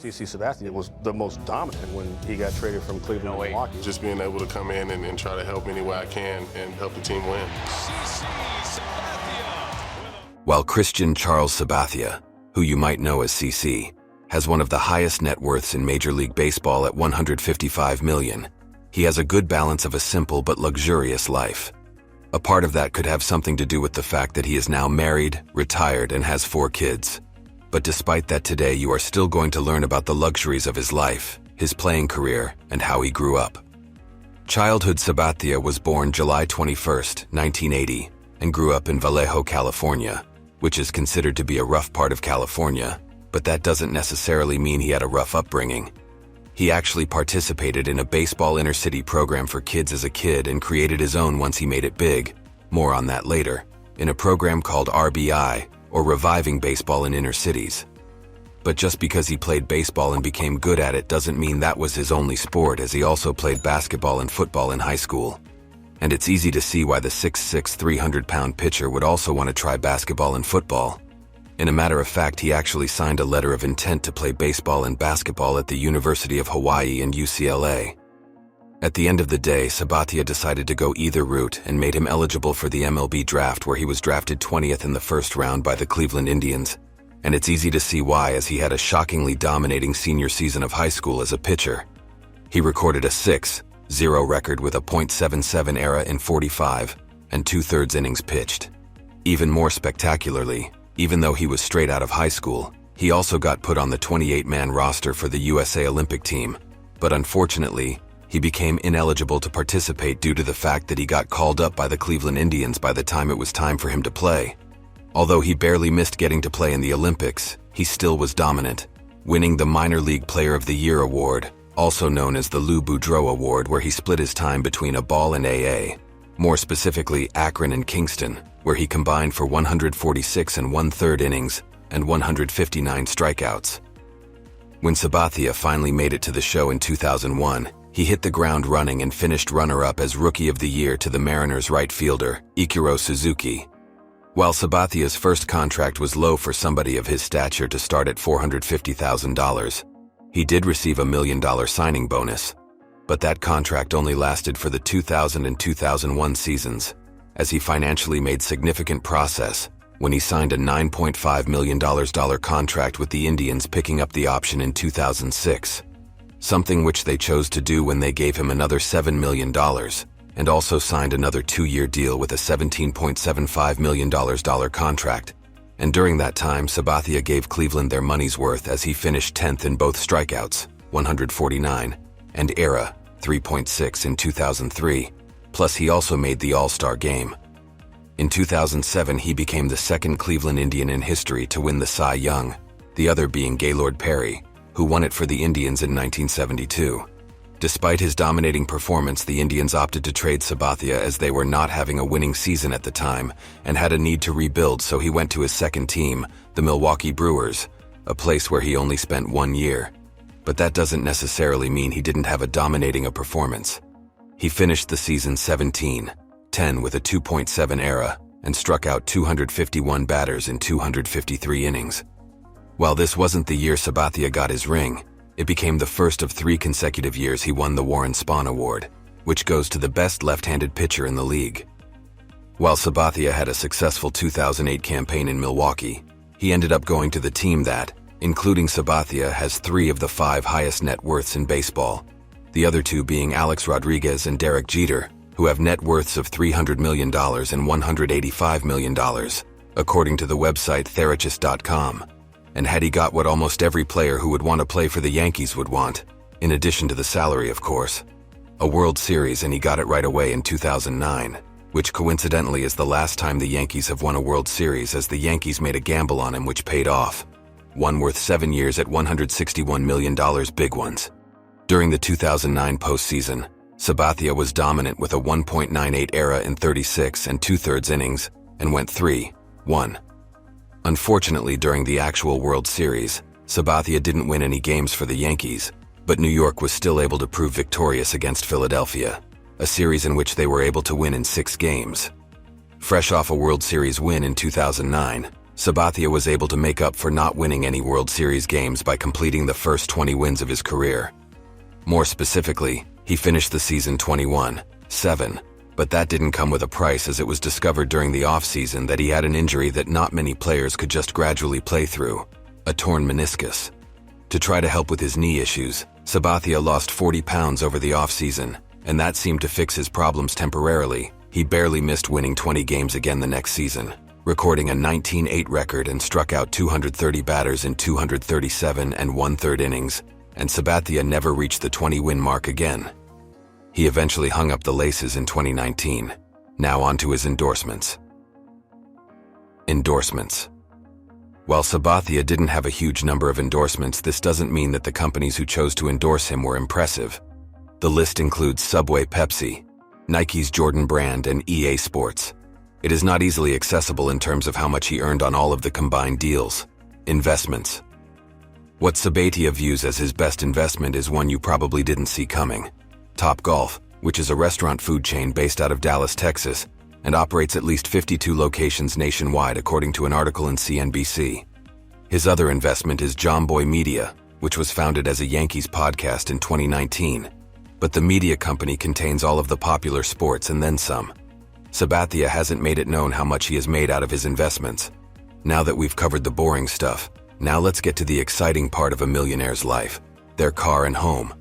CC Sabathia was the most dominant when he got traded from Cleveland to Milwaukee. Just being able to come in and try to help any way I can and help the team win. While Christian Charles Sabathia, who you might know as CC, has one of the highest net worths in Major League Baseball at $155 million, he has a good balance of a simple but luxurious life. A part of that could have something to do with the fact that he is now married, retired, and has 4 kids. But despite that, today you are still going to learn about the luxuries of his life, his playing career, and how he grew up. Childhood Sabathia was born July 21, 1980, and grew up in Vallejo, California, which is considered to be a rough part of California, but that doesn't necessarily mean he had a rough upbringing. He actually participated in a baseball inner-city program for kids as a kid and created his own once he made it big, more on that later, in a program called RBI, or Reviving Baseball in Inner Cities. But just because he played baseball and became good at it doesn't mean that was his only sport, as he also played basketball and football in high school. And it's easy to see why the 6'6", 300-pound pitcher would also want to try basketball and football. In a matter of fact, he actually signed a letter of intent to play baseball and basketball at the University of Hawaii and UCLA. At the end of the day, Sabathia decided to go either route and made him eligible for the MLB draft, where he was drafted 20th in the first round by the Cleveland Indians. And it's easy to see why, as he had a shockingly dominating senior season of high school as a pitcher. He recorded a 6.0 record with a .77 ERA in 45 and 2/3 innings pitched. Even more spectacularly, even though he was straight out of high school, he also got put on the 28-man roster for the USA Olympic team. But unfortunately, he became ineligible to participate due to the fact that he got called up by the Cleveland Indians by the time it was time for him to play. Although he barely missed getting to play in the Olympics, he still was dominant, winning the Minor League Player of the Year award, also known as the Lou Boudreau Award, where he split his time between a ball and AA, more specifically Akron and Kingston, where he combined for 146 and 1/3 innings and 159 strikeouts. When Sabathia finally made it to the show in 2001, he hit the ground running and finished runner-up as Rookie of the Year to the Mariners right fielder, Ichiro Suzuki. While Sabathia's first contract was low for somebody of his stature to start at $450,000, he did receive a $1 million signing bonus. But that contract only lasted for the 2000 and 2001 seasons, as he financially made significant progress when he signed a $9.5 million contract with the Indians, picking up the option in 2006, something which they chose to do when they gave him another $7 million, and also signed another 2-year deal with a $17.75 million contract. And during that time, Sabathia gave Cleveland their money's worth, as he finished 10th in both strikeouts, 149, and ERA, 3.6 in 2003. Plus, he also made the All-Star game. In 2007, he became the second Cleveland Indian in history to win the Cy Young, the other being Gaylord Perry, who won it for the Indians in 1972. Despite his dominating performance, the Indians opted to trade Sabathia, as they were not having a winning season at the time and had a need to rebuild, so he went to his second team, the Milwaukee Brewers, a place where he only spent 1 year. But that doesn't necessarily mean he didn't have a dominating performance. He finished the season 17-10 with a 2.7 ERA and struck out 251 batters in 253 innings. While this wasn't the year Sabathia got his ring, it became the first of 3 consecutive years he won the Warren Spahn Award, which goes to the best left-handed pitcher in the league. While Sabathia had a successful 2008 campaign in Milwaukee, he ended up going to the team that, including Sabathia, has 3 of the 5 highest net worths in baseball, the other 2 being Alex Rodriguez and Derek Jeter, who have net worths of $300 million and $185 million, according to the website Therachist.com. And had he got what almost every player who would want to play for the Yankees would want, in addition to the salary of course, a World Series, and he got it right away in 2009, which coincidentally is the last time the Yankees have won a World Series, as the Yankees made a gamble on him which paid off. One worth 7 years at $161 million, big ones. During the 2009 postseason, Sabathia was dominant with a 1.98 ERA in 36 and 2/3 innings, and went 3-1. Unfortunately, during the actual World Series, Sabathia didn't win any games for the Yankees, but New York was still able to prove victorious against Philadelphia, a series in which they were able to win in 6 games. Fresh off a World Series win in 2009, Sabathia was able to make up for not winning any World Series games by completing the first 20 wins of his career. More specifically, he finished the season 21-7, but that didn't come with a price, as it was discovered during the offseason that he had an injury that not many players could just gradually play through: a torn meniscus. To try to help with his knee issues, Sabathia lost 40 pounds over the offseason, and that seemed to fix his problems temporarily. He barely missed winning 20 games again the next season, recording a 19-8 record, and struck out 230 batters in 237 1/3 innings, and Sabathia never reached the 20-win mark again. He eventually hung up the laces in 2019. Now on to his endorsements. Endorsements. While Sabathia didn't have a huge number of endorsements, this doesn't mean that the companies who chose to endorse him were impressive. The list includes Subway, Pepsi, Nike's Jordan brand, and EA Sports. It is not easily accessible in terms of how much he earned on all of the combined deals. Investments. What Sabathia views as his best investment is one you probably didn't see coming: Top Golf, which is a restaurant food chain based out of Dallas, Texas, and operates at least 52 locations nationwide, according to an article in CNBC. His other investment is Jomboy Media, which was founded as a Yankees podcast in 2019, but the media company contains all of the popular sports and then some. Sabathia hasn't made it known how much he has made out of his investments. Now that we've covered the boring stuff, now let's get to the exciting part of a millionaire's life: their car and home.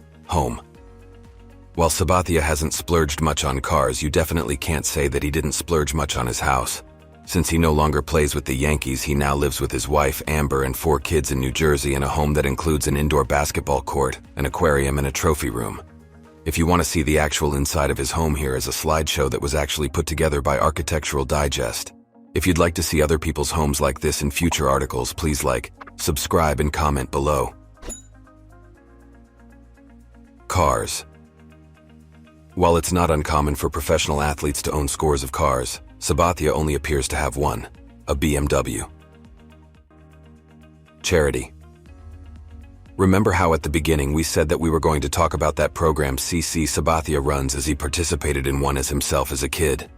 While Sabathia hasn't splurged much on cars, you definitely can't say that he didn't splurge much on his house. Since he no longer plays with the Yankees, he now lives with his wife, Amber, and 4 kids in New Jersey in a home that includes an indoor basketball court, an aquarium, and a trophy room. If you want to see the actual inside of his home, here is a slideshow that was actually put together by Architectural Digest. If you'd like to see other people's homes like this in future articles, please like, subscribe, and comment below. Cars. While it's not uncommon for professional athletes to own scores of cars, Sabathia only appears to have one: a BMW. Charity. Remember how at the beginning we said that we were going to talk about that program CC Sabathia runs, as he participated in one as himself as a kid?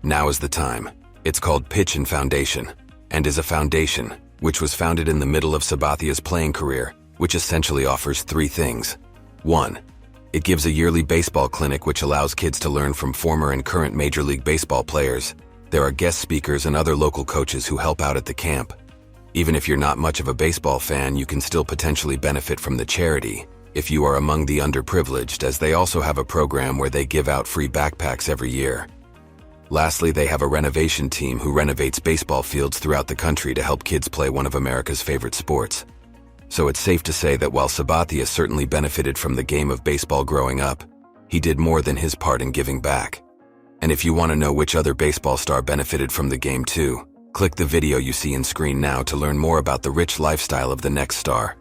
Now is the time. It's called Pitch and Foundation, and is a foundation which was founded in the middle of Sabathia's playing career, which essentially offers 3 things. 1. It gives a yearly baseball clinic which allows kids to learn from former and current Major League Baseball players. There are guest speakers and other local coaches who help out at the camp. Even if you're not much of a baseball fan, you can still potentially benefit from the charity if you are among the underprivileged, as they also have a program where they give out free backpacks every year. Lastly, they have a renovation team who renovates baseball fields throughout the country to help kids play one of America's favorite sports. So it's safe to say that while Sabathia certainly benefited from the game of baseball growing up, he did more than his part in giving back. And if you want to know which other baseball star benefited from the game too, click the video you see on screen now to learn more about the rich lifestyle of the next star.